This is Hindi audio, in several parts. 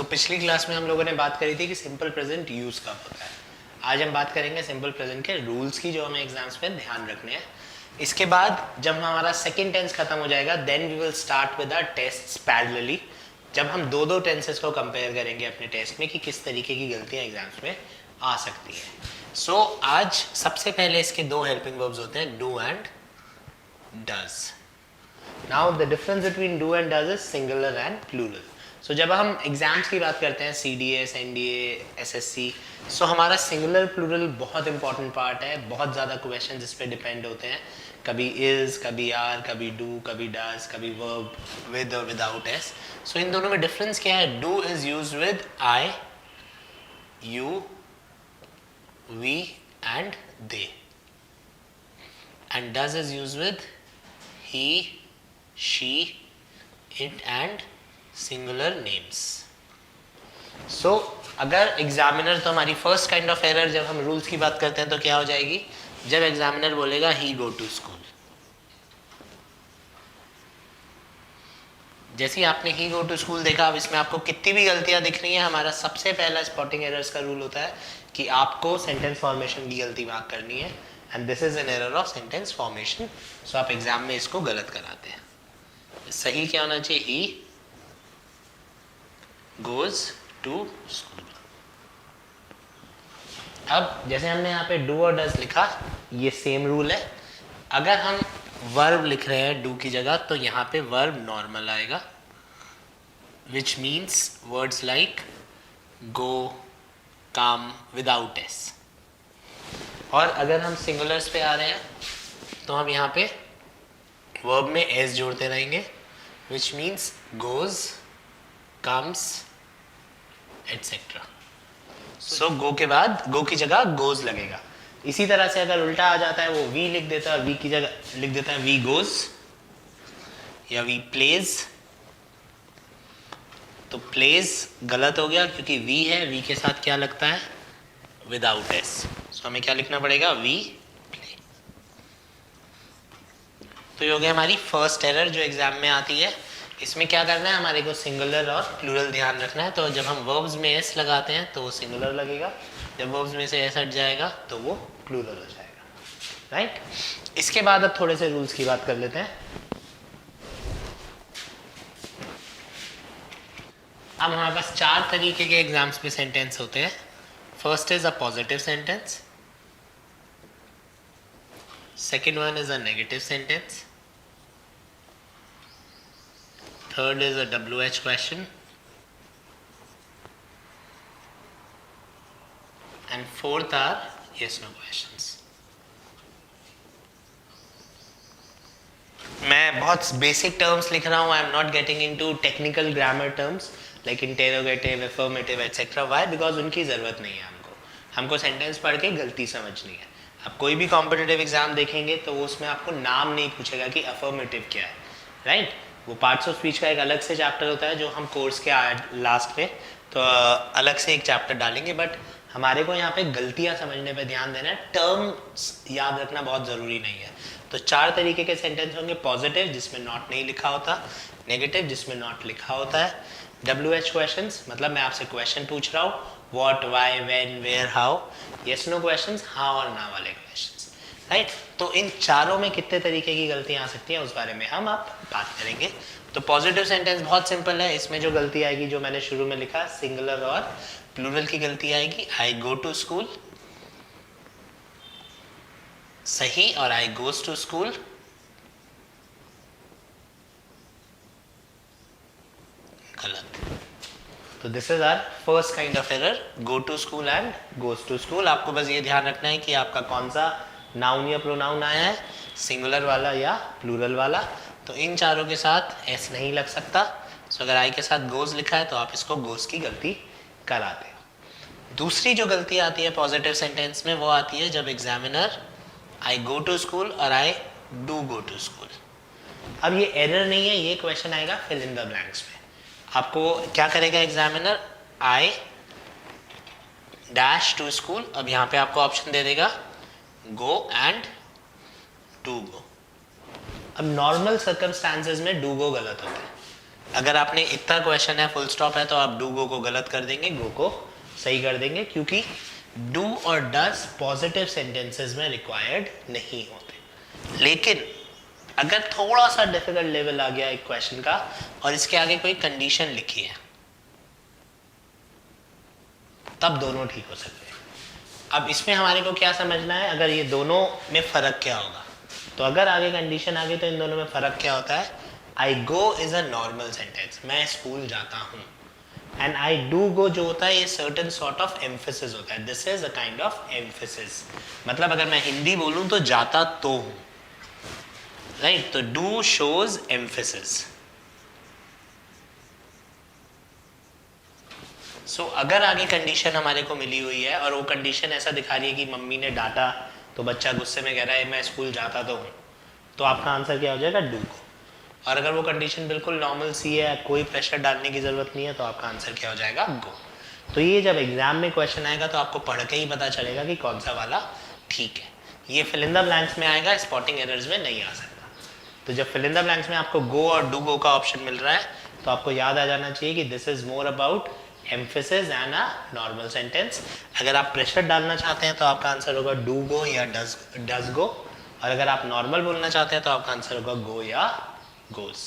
पिछली क्लास में हम लोगों ने बात करी थी कि सिंपल प्रेजेंट यूज कब होता है। आज हम बात करेंगे सिंपल प्रेजेंट के रूल्स की जो हमें एग्जाम्स में ध्यान रखने हैं। इसके बाद जब हमारा सेकेंड टेंस खत्म हो जाएगा then we will start with our tests parallelly, जब हम दो दो टेंसेस को कंपेयर करेंगे अपने टेस्ट में कि किस तरीके की गलतियां एग्जाम्स में आ सकती है। आज सबसे पहले इसके दो हेल्पिंग वर्ब्स होते हैं, do and does. Now the difference between do and does is singular and plural. जब हम एग्जाम्स की बात करते हैं CDS, NDA, SSC, हमारा सिंगुलर प्लूरल बहुत इंपॉर्टेंट पार्ट है। बहुत ज़्यादा क्वेश्चन इस पे डिपेंड होते हैं, कभी इज, कभी आर, कभी डू, कभी डज, कभी वर्ब विद और विदाउट एस। इन दोनों में डिफरेंस क्या है? Do is use with I, you, we and they, and does is use with he, she, it and singular names. अगर एग्जामिनर, तो हमारी फर्स्ट काइंड ऑफ एरर जब हम रूल्स की बात करते हैं तो क्या हो जाएगी? जब एग्जामिनर बोलेगा ही गो टू स्कूल, जैसे ही आपने ही गो टू स्कूल देखा, अब इसमें आपको कितनी भी गलतियां दिख रही हैं, हमारा सबसे पहला स्पॉटिंग एरर्स का रूल होता है कि आपको सेंटेंस फॉर्मेशन की गलती मार्क करनी है, and this is an error of sentence formation. आप एग्जाम में इसको गलत कराते हैं। सही क्या होना चाहिए? ही goes to school। अब जैसे हमने यहाँ पे डू और डज लिखा, ये सेम रूल है। अगर हम वर्ब लिख रहे हैं डू की जगह, तो यहाँ पे वर्ब नॉर्मल आएगा, which means words like go, come without S. और अगर हम सिंगुलर्स पे आ रहे हैं तो हम यहाँ पे वर्ब में एस जोड़ते रहेंगे, which means goes, comes etcetera. Go के बाद, गो की जगह गोज लगेगा। इसी तरह से अगर उल्टा आ जाता है, वो वी लिख देता है, वी की जगह लिख देता है वी गोज या वी प्लेज, तो प्लेज गलत हो गया क्योंकि वी है, वी के साथ क्या लगता है? Without s. हमें क्या लिखना पड़ेगा? We play. तो ये हो गया हमारी फर्स्ट एरर जो एग्जाम में आती है। इसमें क्या करना है, हमारे को सिंगुलर और प्लूरल ध्यान रखना है। तो जब हम वर्ब्स में एस लगाते हैं तो वो सिंगुलर लगेगा, जब वर्ब्स में से एस हट जाएगा तो वो प्लूरल हो जाएगा, राइट। इसके बाद अब थोड़े से रूल्स की बात कर लेते हैं। अब हमारे पास चार तरीके के एग्जाम्स में सेंटेंस होते हैं। First is a positive sentence, second one is a negative sentence, third is a WH question, and fourth are yes no questions। मैं बहुत बेसिक टर्म्स लिख रहा हूँ, I am not getting into technical grammar terms like interrogative, affirmative etcetera. Why? Because उनकी ज़रूरत नहीं है हमको सेंटेंस पढ़ के गलती समझनी है। आप कोई भी कॉम्पिटिटिव एग्जाम देखेंगे तो उसमें आपको नाम नहीं पूछेगा कि अफर्मेटिव क्या है, राइट। वो पार्ट्स ऑफ स्पीच का एक अलग से चैप्टर होता है जो हम कोर्स के लास्ट में तो अलग से एक चैप्टर डालेंगे, बट हमारे को यहाँ पे गलतियाँ समझने पे ध्यान देना है। टर्म्स याद रखना बहुत ज़रूरी नहीं है। तो चार तरीके के सेंटेंस होंगे, पॉजिटिव जिसमें नॉट नहीं लिखा होता, नेगेटिव जिसमें नॉट लिखा होता है, WH क्वेश्चंस मतलब मैं आपसे क्वेश्चन पूछ रहा हूँ, what, why, when, where, how, yes no questions, हाँ और ना वाले क्वेश्चंस, राइट। तो इन चारों में कितने तरीके की गलतियां आ सकती हैं उस बारे में हम अब बात करेंगे। तो पॉजिटिव सेंटेंस बहुत सिंपल है। इसमें जो गलती आएगी, जो मैंने शुरू में लिखा, सिंगुलर और प्लूरल की गलती आएगी। आई गो टू स्कूल सही, और आई गोज टू स्कूल गलत। तो this is our first kind of error, go to school and goes to school. आपको बस ये ध्यान रखना है कि आपका कौन सा नाउन या प्रोनाउन आया है, सिंगुलर वाला या प्लूरल वाला। तो इन चारों के साथ एस नहीं लग सकता। अगर आई के साथ गोज लिखा है तो आप इसको गोज की गलती कराते हो। दूसरी जो गलती आती है पॉजिटिव सेंटेंस में, वो आती है जब examiner I go to school और I do go to school. अब ये एरर नहीं है, ये क्वेश्चन आएगा फिल इन द ब्लैंक्स में। आपको क्या करेगा examiner? I dash to school. अब यहाँ पे आपको ऑप्शन दे देगा गो एंड डू गो। अब नॉर्मल सर्कमस्टांसेस में डू गो गलत होता है, अगर आपने इतना क्वेश्चन है फुल स्टॉप है तो आप डू गो को गलत कर देंगे, गो को सही कर देंगे, क्योंकि डू और डज पॉजिटिव सेंटेंसेस में रिक्वायर्ड नहीं होते। लेकिन अगर थोड़ा सा डिफिकल्ट लेवल आ गया एक क्वेश्चन का और इसके आगे कोई कंडीशन लिखी है, तब दोनों ठीक हो सकते हैं। अब इसमें हमारे को क्या समझना है, अगर ये दोनों में फर्क क्या होगा, तो अगर आगे कंडीशन आ गई तो इन दोनों में फर्क क्या होता है। आई गो इज अ नॉर्मल सेंटेंस, मैं स्कूल जाता हूँ, एंड आई डू गो जो होता है ये सर्टेन सॉर्ट ऑफ एम्फेसिस होता है, this is a kind of emphasis. मतलब अगर मैं हिंदी बोलूं तो जाता तो हूं, राइट, तो डू शोज एम्फेसिस। सो अगर आगे कंडीशन हमारे को मिली हुई है और वो कंडीशन ऐसा दिखा रही है कि मम्मी ने डांटा तो बच्चा गुस्से में कह रहा है मैं स्कूल जाता तो हूँ, तो आपका आंसर क्या हो जाएगा, डू को। और अगर वो कंडीशन बिल्कुल नॉर्मल सी है, कोई प्रेशर डालने की जरूरत नहीं है, तो आपका आंसर क्या हो जाएगा, गो। तो ये जब एग्जाम में क्वेश्चन आएगा तो आपको पढ़ के ही पता चलेगा कि कौन सा वाला ठीक है। ये फिल इन द ब्लैंक्स में आएगा, स्पॉटिंग एरर्स में नहीं आ सकता। तो जब फिल इन द ब्लैंक्स में आपको गो और डू गो का ऑप्शन मिल रहा है तो आपको याद आ जाना चाहिए कि this is more about emphasis and a normal sentence. अगर आप प्रेशर डालना चाहते हैं तो आपका आंसर होगा डू गो या डज गो, और अगर आप नॉर्मल बोलना चाहते हैं तो आपका आंसर होगा गो या goes.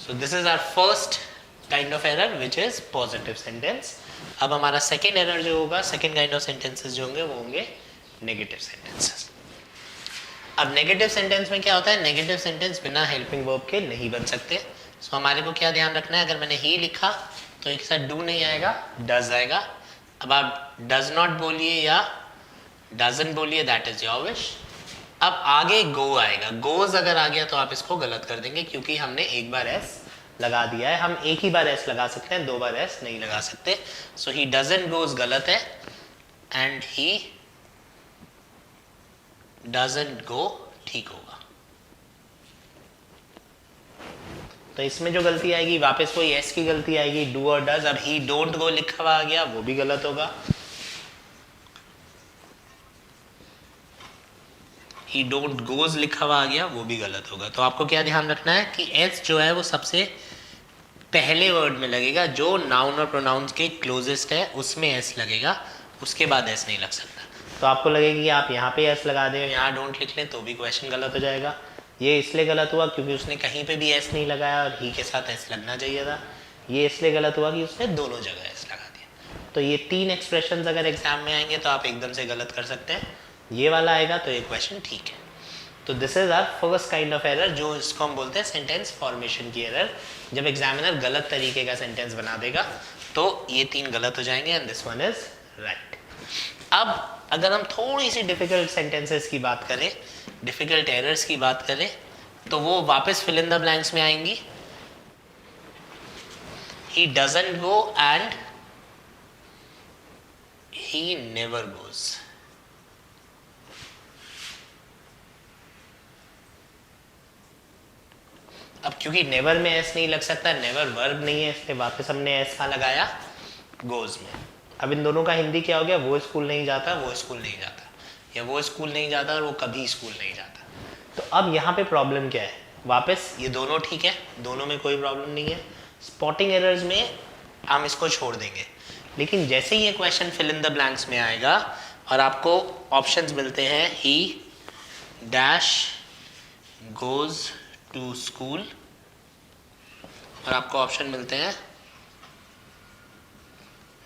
So this is our first kind of error which is positive sentence. अब हमारा second error जो होगा, second kind of sentences जो होंगे वो होंगे negative sentences. अब negative sentence में क्या होता है, negative sentence बिना helping verb के नहीं बन सकते। So हमारे को क्या ध्यान रखना है, अगर मैंने ही लिखा तो एक साथ do नहीं आएगा, does आएगा। अब आप does not बोलिए या doesn't बोलिए, that is your wish। अब आगे गो आएगा, गोज अगर आ गया तो आप इसको गलत कर देंगे, क्योंकि हमने एक बार एस लगा दिया है। हम एक ही बार एस लगा सकते हैं, दो बार एस नहीं लगा सकते। सो ही डजंट गोज गलत है एंड ही डजंट गो ठीक होगा। तो इसमें जो गलती आएगी वापस वही एस की गलती आएगी, डू और डज। अब ही डोंट गो लिखा हुआ आ गया, वो भी गलत होगा। ही डोंट गोज लिखा हुआ आ गया, वो भी गलत होगा। तो आपको क्या ध्यान रखना है कि एस जो है वो सबसे पहले वर्ड में लगेगा, जो नाउन और प्रोनाउंस के क्लोजेस्ट है उसमें एस लगेगा, उसके बाद एस नहीं लग सकता। तो आपको लगेगा कि आप यहाँ पे एस लगा दें, यहाँ डोंट लिख लें, तो भी क्वेश्चन गलत हो जाएगा। ये इसलिए गलत हुआ क्योंकि उसने कहीं पे भी एस नहीं लगाया और ही के साथ एस लगना चाहिए था। ये इसलिए गलत हुआ कि उसने दोनों जगह एस लगा दिया। तो ये तीन एक्सप्रेशन अगर एग्जाम में आएंगे तो आप एकदम से गलत कर सकते हैं। ये वाला आएगा तो ये क्वेश्चन ठीक है। तो this is our first kind of error, जो इसको हम बोलते हैं सेंटेंस फॉर्मेशन की एरर। जब एग्जामिनर गलत तरीके का सेंटेंस बना देगा तो ये तीन गलत हो जाएंगे and this one is right. अब अगर हम थोड़ी सी डिफिकल्ट सेंटेंसेस की बात करें, डिफिकल्ट एरर्स की बात करें, तो वो वापस फिल इन द ब्लैंक्स में आएंगी। ही doesn't go and he never goes. अब क्योंकि नेवर में एस नहीं लग सकता, नेवर वर्ब नहीं है, इसलिए वापस हमने एस का लगाया गोज में। अब इन दोनों का हिंदी क्या हो गया, वो स्कूल नहीं जाता, वो स्कूल नहीं जाता, या वो स्कूल नहीं जाता और वो कभी स्कूल नहीं जाता। तो अब यहाँ पे प्रॉब्लम क्या है, वापस ये दोनों ठीक है, दोनों में कोई प्रॉब्लम नहीं है। स्पॉटिंग एरर्स में हम इसको छोड़ देंगे, लेकिन जैसे ही ये question fill in the blanks में आएगा और आपको ऑप्शंस मिलते हैं he dash goes to school, और आपको ऑप्शन मिलते हैं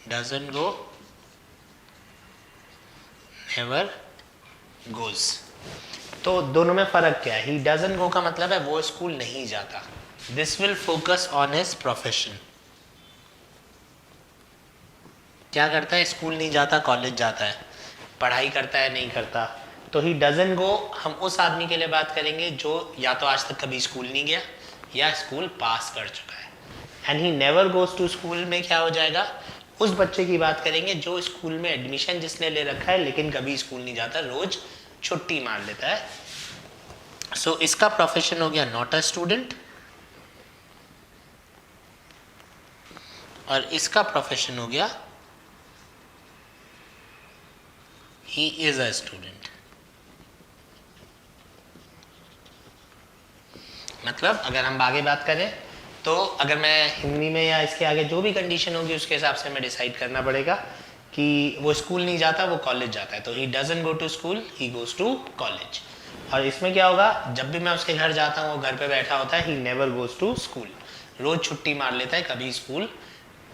डजंट गो, नेवर गोज। तो दोनों में फर्क क्या है, ही डजंट गो का मतलब है वो स्कूल नहीं जाता, this will focus on his profession. क्या करता है, स्कूल नहीं जाता, कॉलेज जाता है, पढ़ाई करता है नहीं करता। तो ही डजंट गो हम उस आदमी के लिए बात करेंगे जो या तो आज तक कभी स्कूल नहीं गया या स्कूल पास कर चुका है। And he never goes to school में क्या हो जाएगा, उस बच्चे की बात करेंगे जो स्कूल में एडमिशन जिसने ले रखा है लेकिन कभी स्कूल नहीं जाता, रोज छुट्टी मार लेता है। सो इसका प्रोफेशन हो गया नॉट अ स्टूडेंट, और इसका प्रोफेशन हो गया ही इज अ स्टूडेंट। मतलब अगर हम आगे बात करें तो अगर मैं हिंदी में या इसके आगे जो भी कंडीशन होगी उसके हिसाब से मैं डिसाइड करना पड़ेगा कि वो स्कूल नहीं जाता, वो कॉलेज जाता है। तो he doesn't go to school, he goes to college. और इसमें क्या होगा, जब भी मैं उसके घर जाता हूँ वो घर पे बैठा होता है, he never goes to school, रोज छुट्टी मार लेता है, कभी स्कूल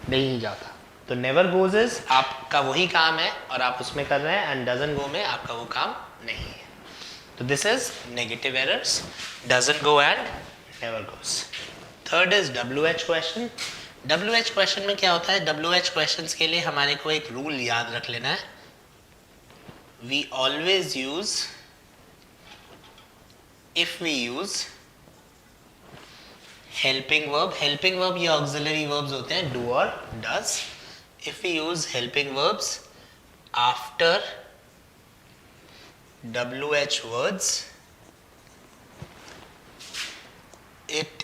नहीं जाता। तो नेवर गोज इज आपका वही काम है और आप उसमें कर रहे हैं, एंड डजंट गो में आपका वो काम नहीं है। तो this is negative errors, doesn't go and never goes. Third is WH question. WH question में क्या होता है, WH क्वेश्चंस के लिए हमारे को एक रूल याद रख लेना है। We always use, if we use helping verb या ऑक्सिलरी वर्ब्स होते हैं, डू और does. If we use helping verbs after WH words, it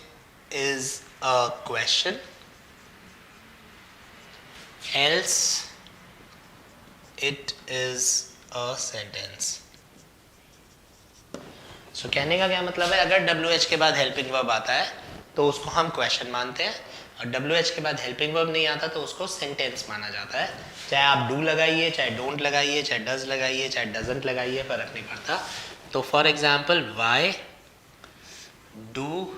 is a question, else it is a sentence. So कहने का क्या मतलब है, अगर WH के बाद हेल्पिंग वर्ब आता है तो उसको हम क्वेश्चन मानते हैं, और WH के बाद हेल्पिंग वर्ब नहीं आता तो उसको सेंटेंस माना जाता है। चाहे आप डू लगाइए, चाहे डोंट लगाइए, चाहे डज लगाइए, चाहे डजंट लगाइए, फर्क नहीं पड़ता। तो for example, Y do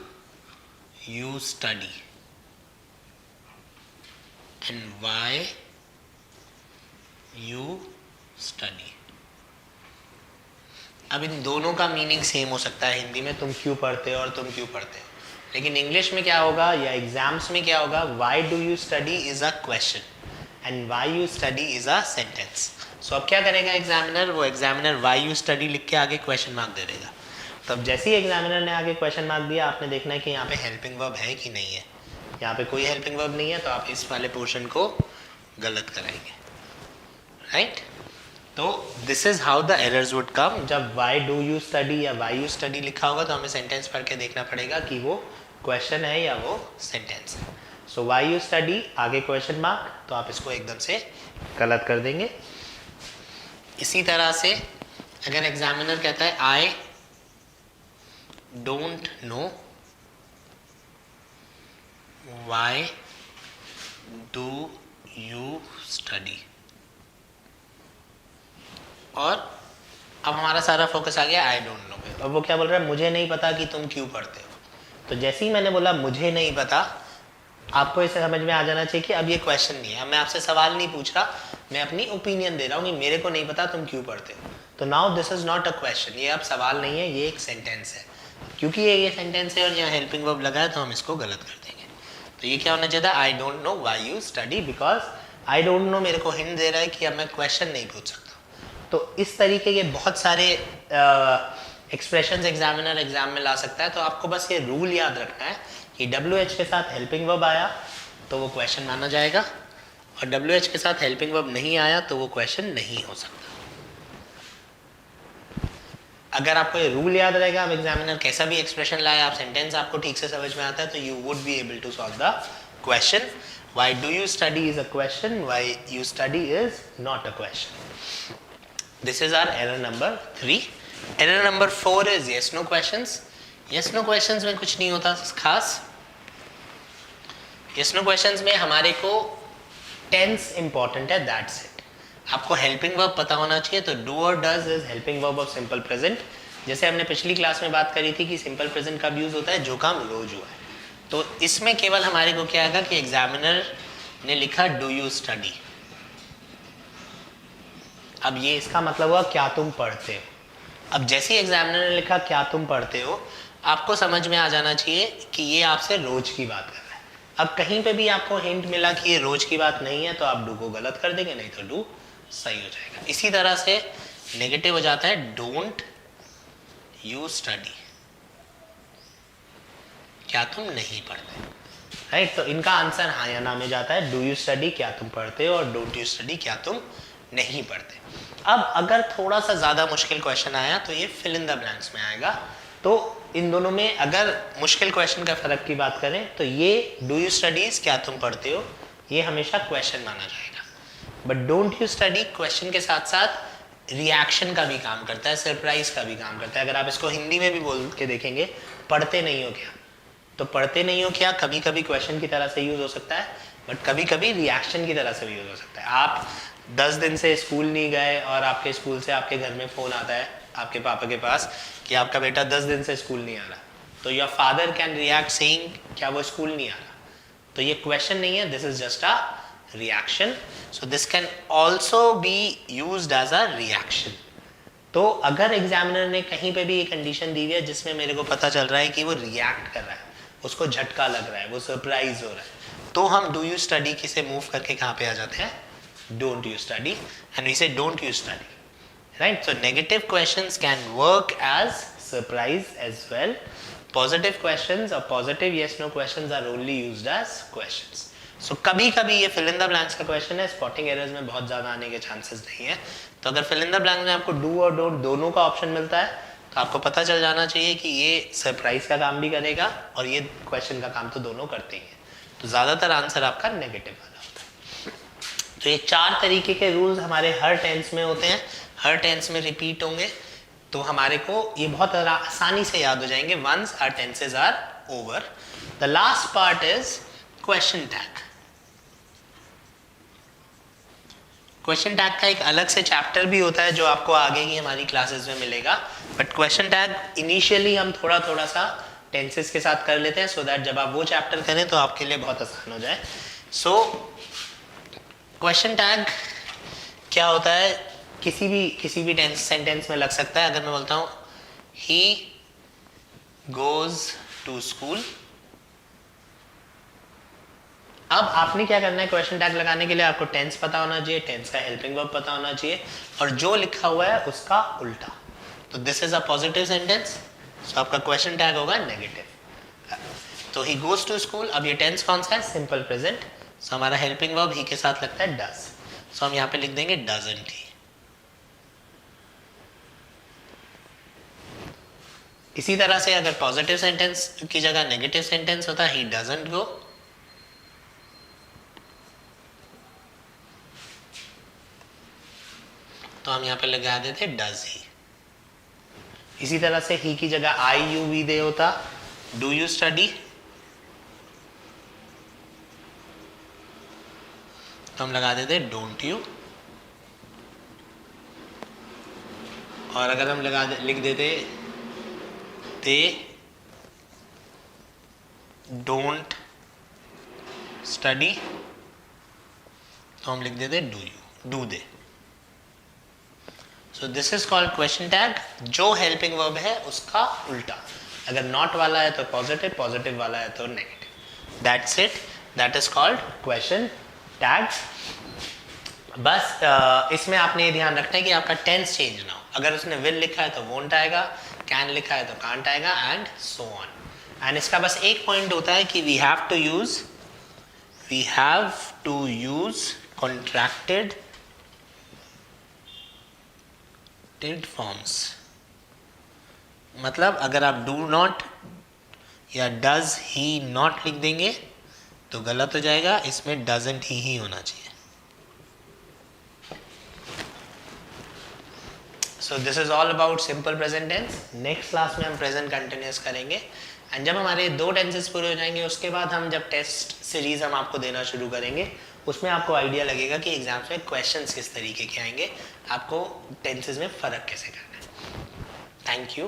you study and why you study. अब इन दोनों का मीनिंग सेम हो सकता है हिंदी में, तुम क्यों पढ़ते हो और तुम क्यों पढ़ते हो, लेकिन इंग्लिश में क्या होगा या एग्जाम्स में क्या होगा, why do you study is a question and why you study is a sentence. So अब क्या करेगा एग्जामिनर, वो एग्जामिनर वाई यू स्टडी लिख के आगे क्वेश्चन मार्क दे देगा। तो अब जैसे ही एग्जामिनर ने आगे क्वेश्चन मार्क दिया, आपने देखना है कि यहाँ पे हेल्पिंग वर्ब है कि नहीं है। यहाँ पे कोई हेल्पिंग वर्ब नहीं है तो आप इस वाले पोर्शन को गलत कराएंगे, राइट। तो this is how the errors would come. जब वाई डू यू स्टडी या वाई यू स्टडी लिखा होगा तो हमें सेंटेंस पढ़ के देखना पड़ेगा कि वो क्वेश्चन है या वो सेंटेंस है। सो वाई यू स्टडी आगे क्वेश्चन मार्क, तो आप इसको एकदम से गलत कर देंगे। इसी तरह से अगर एग्जामिनर कहता है I don't know why do you study, और अब हमारा सारा फोकस आ गया आई डोंट नो पे। अब वो क्या बोल रहा है, मुझे नहीं पता कि तुम क्यों पढ़ते हो। तो जैसे ही मैंने बोला मुझे नहीं पता, आपको इसे समझ में आ जाना चाहिए कि अब ये क्वेश्चन नहीं है, अब मैं आपसे सवाल नहीं पूछ रहा, मैं अपनी ओपिनियन दे रहा हूँ कि मेरे को नहीं पता तुम क्यों पढ़ते हो। तो now this is not a question, ये अब सवाल नहीं है, ये एक सेंटेंस है। क्योंकि ये सेंटेंस है और यहाँ हेल्पिंग वर्ब लगा है तो हम इसको गलत कर देंगे। तो ये क्या होना चाहिए था, I don't know why you study, because I don't know मेरे को हिंट दे रहा है कि अब मैं क्वेश्चन नहीं पूछ सकता। तो इस तरीके के बहुत सारे एक्सप्रेशंस एग्जामिनर एग्जाम में ला सकता है। तो आपको बस ये रूल याद रखना है कि WH के साथ हेल्पिंग वर्ब आया तो वो क्वेश्चन माना जाएगा, और WH के साथ हेल्पिंग वर्ब नहीं आया तो वो क्वेश्चन नहीं हो सकता। अगर आपको ये रूल याद रहेगा, अब एग्जामिनर कैसा भी एक्सप्रेशन लाए, आप सेंटेंस आपको ठीक से समझ में आता है, तो you would be able to solve the question. Why do you study is a question, why you study is not a question. This is our error number 3. Error number 4 is yes no questions. Yes no questions में कुछ नहीं होता खास। Yes no questions में हमारे को tense important है, that's it. आपको हेल्पिंग वर्ब पता होना चाहिए। तो डू और does is helping verb of simple present. जैसे हमने पिछली क्लास में बात करी थी कि सिंपल प्रेजेंट कब यूज होता है, जो काम रोज हुआ है। तो इसमें केवल हमारे को क्या आएगा कि एग्जामिनर ने लिखा डू यू स्टडी, अब ये इसका मतलब हुआ क्या तुम पढ़ते हो। अब जैसे ही एग्जामिनर ने लिखा क्या तुम पढ़ते हो, आपको समझ में आ जाना चाहिए कि ये आपसे रोज की बात कर रहा है। अब कहीं पे भी आपको हिंट मिला कि ये रोज की बात नहीं है तो आप डू को गलत कर देंगे, नहीं तो डू सही हो जाएगा। इसी तरह से नेगेटिव हो जाता है डोंट यू स्टडी, क्या तुम नहीं पढ़ते, राइट। तो इनका आंसर हाँ या ना में जाता है। डू यू स्टडी क्या तुम पढ़ते हो, और डोंट यू स्टडी क्या तुम नहीं पढ़ते। अब अगर थोड़ा सा ज्यादा मुश्किल क्वेश्चन आया तो ये फिल इन द ब्लैंक्स में आएगा। तो इन दोनों में अगर मुश्किल क्वेश्चन का फर्क की बात करें तो ये डू यू स्टडीज क्या तुम पढ़ते हो, ये हमेशा क्वेश्चन माना जाएगा। But don't you study question के साथ साथ रिएक्शन का भी काम करता है, सरप्राइज का भी काम करता है। अगर आप इसको हिंदी में भी बोल के देखेंगे, पढ़ते नहीं हो क्या, तो पढ़ते नहीं हो क्या, कभी कभी क्वेश्चन की तरह से यूज हो सकता है, बट कभी कभी रिएक्शन की तरह से भी यूज हो सकता है। आप 10 दिन से स्कूल नहीं गए और आपके स्कूल से आपके घर में फ़ोन आता है आपके पापा के पास कि आपका बेटा 10 दिन से स्कूल नहीं आ रहा, तो your father can react saying क्या वो स्कूल नहीं आ रहा, तो ये क्वेश्चन नहीं है, this is just a reaction. So this can also be used as a reaction. तो अगर एग्जामिनर ने कहीं पे भी ये कंडीशन दी हुई है जिसमें मेरे को पता चल रहा है कि वो रिएक्ट कर रहा है, उसको झटका लग रहा है, वो सरप्राइज हो रहा है, तो हम डू यू स्टडी की से मूव करके कहाँ पे आ जाते हैं, don't you study, and we say don't you study, right. So negative questions can work as surprise as well. Positive questions और positive yes no questions are only used as questions. So कभी कभी ये फिल इन द ब्लैंक्स का क्वेश्चन है, स्पॉटिंग एरर्स में बहुत ज्यादा आने के चांसेस नहीं है, तो अगर फिल इन द ब्लैंक्स में आपको डू और डोंट दोनों का ऑप्शन मिलता है तो आपको पता चल जाना चाहिए कि ये सरप्राइज का काम भी करेगा और ये क्वेश्चन का काम तो दोनों करते ही हैं, तो ज्यादातर आंसर आपका नेगेटिव वाला होता है। तो ये 4 तरीके के रूल्स हमारे हर टेंस में होते हैं, हर टेंस में रिपीट होंगे, तो हमारे को ये बहुत आसानी से याद हो जाएंगे once our tenses are over. The last part is question tag. Question tag का एक अलग से चैप्टर भी होता है जो आपको आगे की हमारी क्लासेस में मिलेगा, बट क्वेश्चन टैग इनिशियली हम थोड़ा थोड़ा सा टेंसेस के साथ कर लेते हैं सो दैट जब आप वो चैप्टर करें तो आपके लिए बहुत आसान हो जाए। सो क्वेश्चन टैग क्या होता है, किसी भी टेंस सेंटेंस में लग सकता है। अगर मैं बोलता हूँ ही गोज टू स्कूल, अब आपने क्या करना है, क्वेश्चन टैग लगाने के लिए आपको टेंस पता होना चाहिए, टेंस का हेल्पिंग वर्ब पता होना चाहिए और जो लिखा हुआ है उसका उल्टा। तो this is a positive sentence, so आपका क्वेश्चन टैग होगा नेगेटिव। तो ही गोज टू स्कूल, अब ये टेंस कौन सा है, सिंपल प्रेजेंट, सो हमारा हेल्पिंग वर्ब ही के साथ लगता है डज, सो हम यहाँ पे लिख देंगे डजंट ही। इसी तरह से अगर पॉजिटिव सेंटेंस की जगह नेगेटिव सेंटेंस होता है ही डजंट गो, तो हम यहाँ पे लगा देते डज ही। इसी तरह से ही की जगह आई यू वी दे होता डू यू स्टडी, तो हम लगा देते डोंट यू, और अगर हम लिख देते दे डोंट स्टडी, तो हम लिख देते do you, do they. So this is called question tag, जो हेल्पिंग वर्ब है उसका उल्टा, अगर नॉट वाला है तो पॉजिटिव, पॉजिटिव वाला है तो negative, that's it, that is called question tag. बस इसमें आपने ये ध्यान रखना है कि आपका टेंस चेंज ना हो, अगर उसने विल लिखा है तो वोंट आएगा, कैन लिखा है तो कांट आएगा, एंड सो ऑन। एंड इसका बस एक पॉइंट होता है कि we have to use contracted forms. मतलब अगर आप डू नॉट या डज ही नॉट लिख देंगे तो गलत हो जाएगा, इसमें डजंट ही होना चाहिए। So this is all about simple present tense. Next class में हम प्रेजेंट कंटिन्यूअस करेंगे, एंड जब हमारे 2 टेंसेस पूरे हो जाएंगे उसके बाद हम जब टेस्ट सीरीज हम आपको देना शुरू करेंगे उसमें आपको आइडिया लगेगा कि एग्जाम्स में क्वेश्चंस किस तरीके के आएंगे, आपको टेंसेस में फ़र्क कैसे करना है। Thank you.